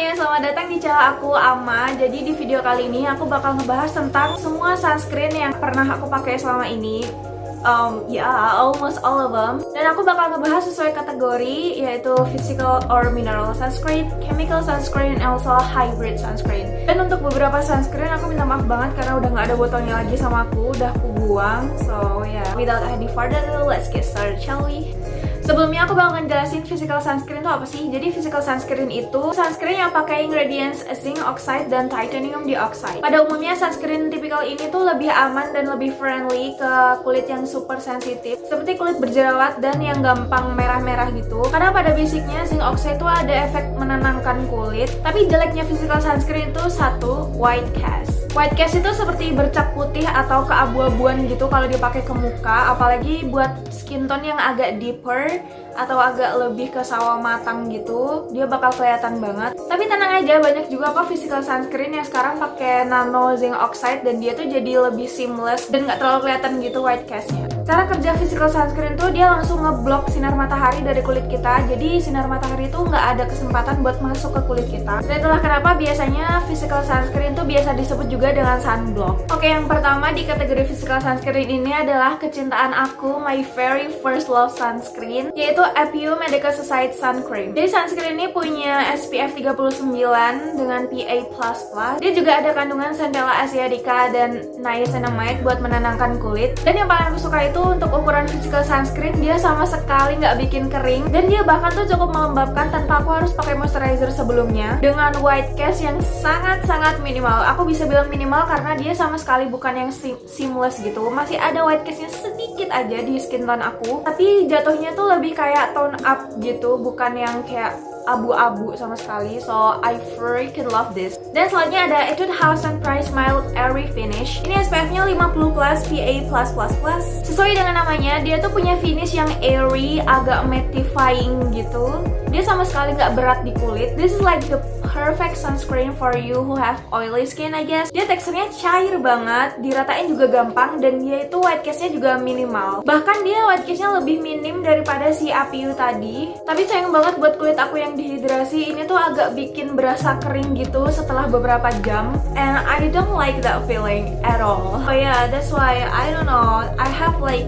semuanya, selamat datang di channel aku, Ama. Jadi di video kali ini aku bakal ngebahas tentang semua sunscreen yang pernah aku pakai selama ini. Almost all of them. Dan aku bakal ngebahas sesuai kategori, yaitu physical or mineral sunscreen, chemical sunscreen, and also hybrid sunscreen. Dan untuk beberapa sunscreen aku minta maaf banget karena udah nggak ada botolnya lagi sama aku, udah aku buang. So without any further ado, let's get started, shall we? Sebelumnya aku bakal ngejelasin physical sunscreen itu apa sih. Jadi physical sunscreen itu sunscreen yang pakai ingredients zinc oxide dan titanium dioxide. Pada umumnya sunscreen tipikal ini tuh lebih aman dan lebih friendly ke kulit yang super sensitif, seperti kulit berjerawat dan yang gampang merah-merah gitu. Karena pada basicnya zinc oxide itu ada efek menenangkan kulit. Tapi jeleknya physical sunscreen itu satu, white cast. White cast itu seperti bercak putih atau keabu-abuan gitu kalau dipakai ke muka, apalagi buat skin tone yang agak deeper atau agak lebih ke sawo matang gitu, dia bakal kelihatan banget. Tapi tenang aja, banyak juga kok physical sunscreen yang sekarang pakai nano zinc oxide dan dia tuh jadi lebih seamless dan nggak terlalu kelihatan gitu white castnya. Cara kerja physical sunscreen tuh dia langsung ngeblok sinar matahari dari kulit kita, jadi sinar matahari itu nggak ada kesempatan buat masuk ke kulit kita. Dan itulah kenapa biasanya physical sunscreen tuh biasa disebut juga dengan sunblock. Oke, yang pertama di kategori physical sunscreen ini adalah kecintaan aku, my very first love sunscreen, yaitu APU Medical Society Sun Cream. Jadi sunscreen ini punya SPF 39 dengan PA++. Dia juga ada kandungan Centella asiatica dan niacinamide buat menenangkan kulit. Dan yang paling aku suka itu untuk ukuran physical sunscreen, dia sama sekali nggak bikin kering dan dia bahkan tuh cukup melembabkan tanpa aku harus pakai moisturizer sebelumnya. Dengan white cast yang sangat-sangat minimal. Aku bisa bilang minimal karena dia sama sekali bukan yang seamless gitu. Masih ada white castnya sedikit aja di skin tone aku, tapi jatuhnya tuh lebih kayak tone up gitu, bukan yang kayak abu-abu sama sekali. So I freaking love this. Dan selanjutnya ada Etude House Sunrise Mild Airy Finish. Ini SPF-nya 50 plus PA+++. Sesuai dengan namanya, dia tuh punya finish yang airy, agak mattifying gitu. Dia sama sekali nggak berat di kulit. This is like the perfect sunscreen for you who have oily skin, I guess. Dia teksturnya cair banget, diratain juga gampang, dan dia itu white cast-nya juga minimal. Bahkan dia white cast-nya lebih minim daripada si APU tadi. Tapi sayang banget buat kulit aku yang dehidrasi, ini tuh agak bikin berasa kering gitu setelah beberapa jam. And I don't like that feeling at all. Oh yeah, that's why I don't know. I have like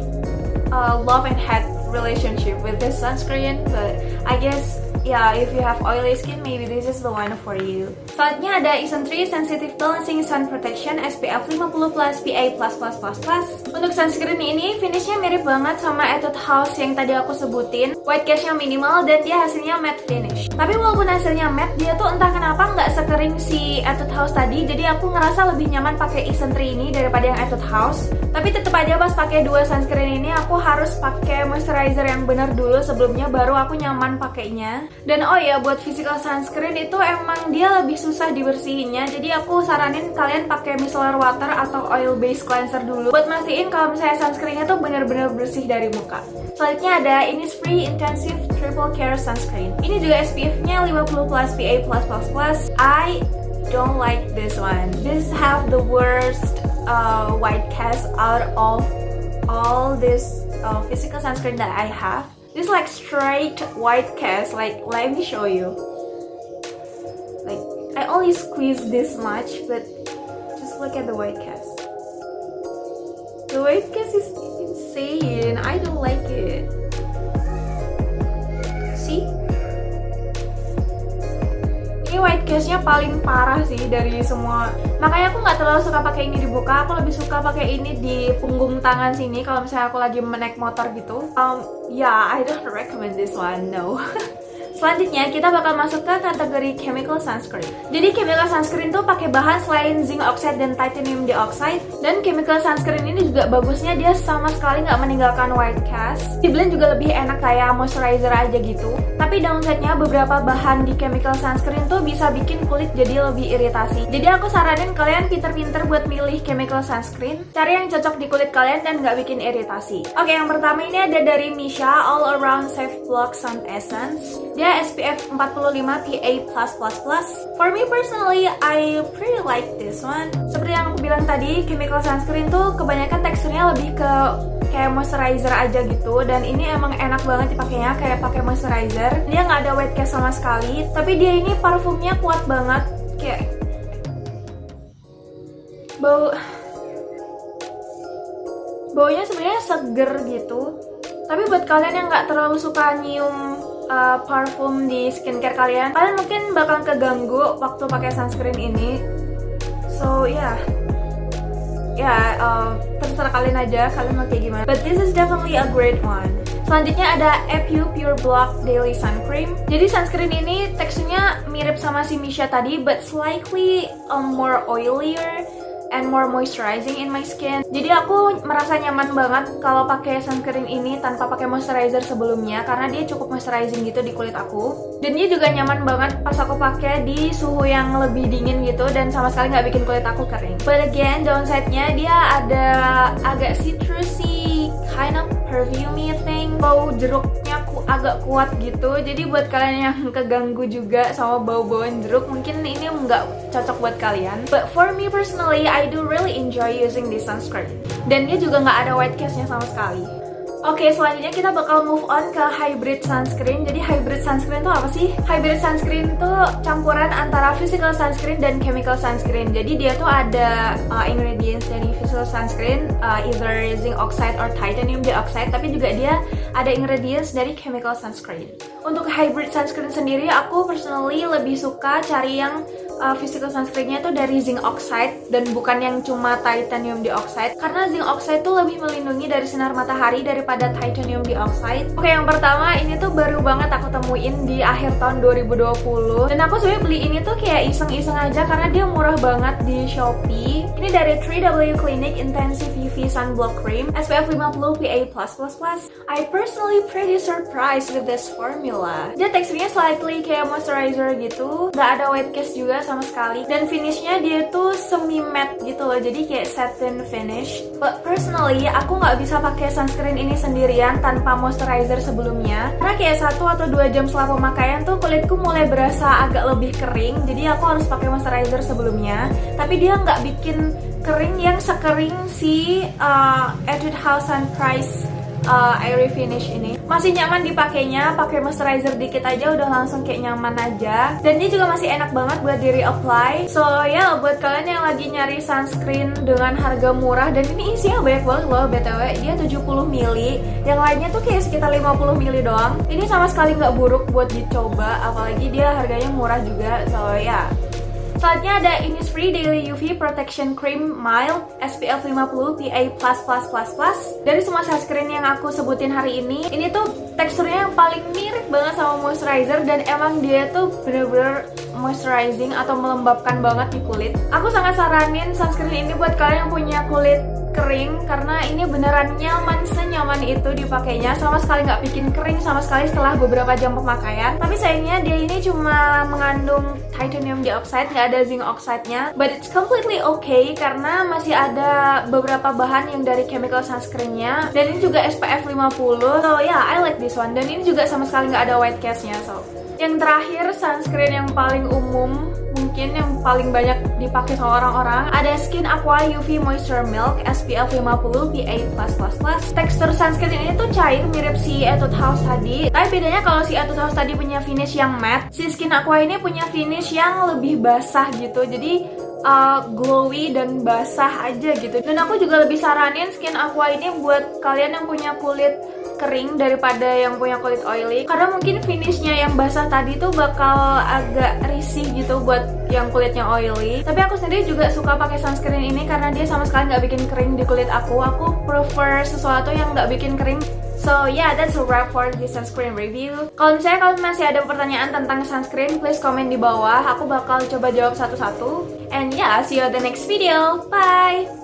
a love and hate relationship with this sunscreen, but I guess if you have oily skin, maybe this is the one for you. Selanjutnya ada Isntree Sensitive Balancing Sun Protection SPF 50 plus PA++++. Untuk sunscreen ini finishnya mirip banget sama Etude House yang tadi aku sebutin. White cast-nya minimal dan dia hasilnya matte finish. Tapi walaupun hasilnya matte, dia tuh entah kenapa nggak sekering si Etude House tadi. Jadi aku ngerasa lebih nyaman pakai Isntree ini daripada yang Etude House. Tapi tetap aja pas pakai dua sunscreen ini aku harus pakai moisturizer yang benar dulu sebelumnya, baru aku nyaman pakainya. Dan oh ya, buat physical sunscreen itu emang dia lebih susah dibersihinnya. Jadi aku saranin kalian pakai micellar water atau oil based cleanser dulu buat mastiin kalau misalnya sunscreennya tuh benar-benar bersih dari muka. Selanjutnya ada Innisfree Intensive Triple Care Sunscreen. Ini juga SPF-nya 50 plus PA+++. I don't like this one. This have the worst white cast out of all this physical sunscreen that I have. This like straight white cast. Like, let me show you. Like, I only squeeze this much, but just look at the white cast. The white cast is insane. I don't like it. See? Ini white cast-nya paling parah sih dari semua. Makanya aku nggak terlalu suka pakai ini di muka. Aku lebih suka pakai ini di punggung tangan sini kalau misalnya aku lagi menaik motor gitu. I don't recommend this one, no. Selanjutnya kita bakal masuk ke kategori chemical sunscreen. Jadi chemical sunscreen tuh pakai bahan selain zinc oxide dan titanium dioxide. Dan chemical sunscreen ini juga bagusnya dia sama sekali nggak meninggalkan white cast. Di blend juga lebih enak kayak moisturizer aja gitu. Tapi downside-nya beberapa bahan di chemical sunscreen tuh bisa bikin kulit jadi lebih iritasi. Jadi aku saranin kalian pinter-pinter buat milih chemical sunscreen. Cari yang cocok di kulit kalian dan nggak bikin iritasi. Oke, yang pertama ini ada dari Missha All Around Safe Block Sun Essence. Dia SPF 45 PA+++. For me personally, I pretty like this one. Seperti yang aku bilang tadi, chemical sunscreen tuh kebanyakan teksturnya lebih ke kayak moisturizer aja gitu. Dan ini emang enak banget dipakainya, kayak pakai moisturizer. Dia nggak ada white cast sama sekali, tapi dia ini parfumnya kuat banget, kayak baunya sebenarnya seger gitu. Tapi buat kalian yang nggak terlalu suka nyium parfum di skincare kalian mungkin bakal keganggu waktu pakai sunscreen ini. So terserah kalian aja, kalian mau kayak gimana. But this is definitely a great one. Selanjutnya ada Epu Pure Block Daily Sun Cream. Jadi sunscreen ini teksturnya mirip sama si Missha tadi, but slightly more oilier and more moisturizing in my skin. Jadi aku merasa nyaman banget kalau pakai sunscreen ini tanpa pakai moisturizer sebelumnya, karena dia cukup moisturizing gitu di kulit aku. Dan dia juga nyaman banget pas aku pakai di suhu yang lebih dingin gitu, dan sama sekali nggak bikin kulit aku kering. But again, downside-nya dia ada agak citrusy kind of perfumey thing. Bau jeruknya agak kuat gitu. Jadi buat kalian yang keganggu juga sama bau-bauan jeruk, mungkin ini nggak cocok buat kalian. But for me personally, I do really enjoy using this sunscreen. Dan dia juga nggak ada white cast-nya sama sekali. Oke, selanjutnya kita bakal move on ke hybrid sunscreen. Jadi hybrid sunscreen itu apa sih? Hybrid sunscreen itu campuran antara physical sunscreen dan chemical sunscreen. Jadi dia tuh ada ingredients dari physical sunscreen, either zinc oxide or titanium dioxide, tapi juga dia ada ingredients dari chemical sunscreen. Untuk hybrid sunscreen sendiri, aku personally lebih suka cari yang physical sunscreennya itu dari zinc oxide dan bukan yang cuma titanium dioxide, karena zinc oxide tuh lebih melindungi dari sinar matahari daripada titanium dioxide. Oke, yang pertama ini tuh baru banget aku temuin di akhir tahun 2020, dan aku sebenarnya beli ini tuh kayak iseng-iseng aja karena dia murah banget di Shopee. Ini dari 3W Clinic Intensive UV Sunblock Cream SPF 50 PA+++. I personally pretty surprised with this formula. Dia teksturnya slightly kayak moisturizer gitu, nggak ada white cast juga sama sekali, dan finishnya dia tuh semi matte gitu loh, jadi kayak satin finish. But personally, aku nggak bisa pakai sunscreen ini sendirian tanpa moisturizer sebelumnya, karena kayak 1 atau 2 jam setelah pemakaian tuh kulitku mulai berasa agak lebih kering, jadi aku harus pakai moisturizer sebelumnya. Tapi dia nggak bikin kering yang sekering si Etude House Sunrise Airy Finish ini. Masih nyaman dipakainya, pakai moisturizer dikit aja udah langsung kayak nyaman aja. Dan dia juga masih enak banget buat di reapply. So ya, buat kalian yang lagi nyari sunscreen dengan harga murah, dan ini isinya banyak banget loh BTW, dia 70 ml. Yang lainnya tuh kayak sekitar 50 ml doang. Ini sama sekali nggak buruk buat dicoba, apalagi dia harganya murah juga. So ya. Selanjutnya ada Innisfree Daily UV Protection Cream Mild SPF 50 PA++++. Dari semua sunscreen yang aku sebutin hari ini tuh teksturnya yang paling mirip banget sama moisturizer, dan emang dia tuh bener-bener moisturizing atau melembabkan banget di kulit. Aku sangat saranin sunscreen ini buat kalian yang punya kulit kering, karena ini beneran nyaman, senyaman itu dipakainya, sama sekali nggak bikin kering sama sekali setelah beberapa jam pemakaian. Tapi sayangnya dia ini cuma mengandung titanium dioxide, nggak ada zinc oxide-nya, but it's completely okay karena masih ada beberapa bahan yang dari chemical sunscreen-nya, dan ini juga SPF 50. So yeah, I like this one, dan ini juga sama sekali nggak ada white cast-nya. So yang terakhir, sunscreen yang paling umum, mungkin yang paling banyak dipakai sama orang-orang, ada Skin Aqua UV Moisture Milk SPF 50 PA+++. Tekstur sunscreen ini tuh cair, mirip si Etude House tadi. Tapi bedanya kalau si Etude House tadi punya finish yang matte, si Skin Aqua ini punya finish yang lebih basah gitu. Jadi glowy dan basah aja gitu. Dan aku juga lebih saranin Skin Aqua ini buat kalian yang punya kulit kering daripada yang punya kulit oily, karena mungkin finishnya yang basah tadi tuh bakal agak risih gitu buat yang kulitnya oily. Tapi aku sendiri juga suka pakai sunscreen ini karena dia sama sekali nggak bikin kering di kulit aku. Aku prefer sesuatu yang nggak bikin kering. So yeah, that's a wrap for this sunscreen review. Kalau misalnya kalian masih ada pertanyaan tentang sunscreen, please komen di bawah. Aku bakal coba jawab satu-satu. And yeah, see you at the next video. Bye!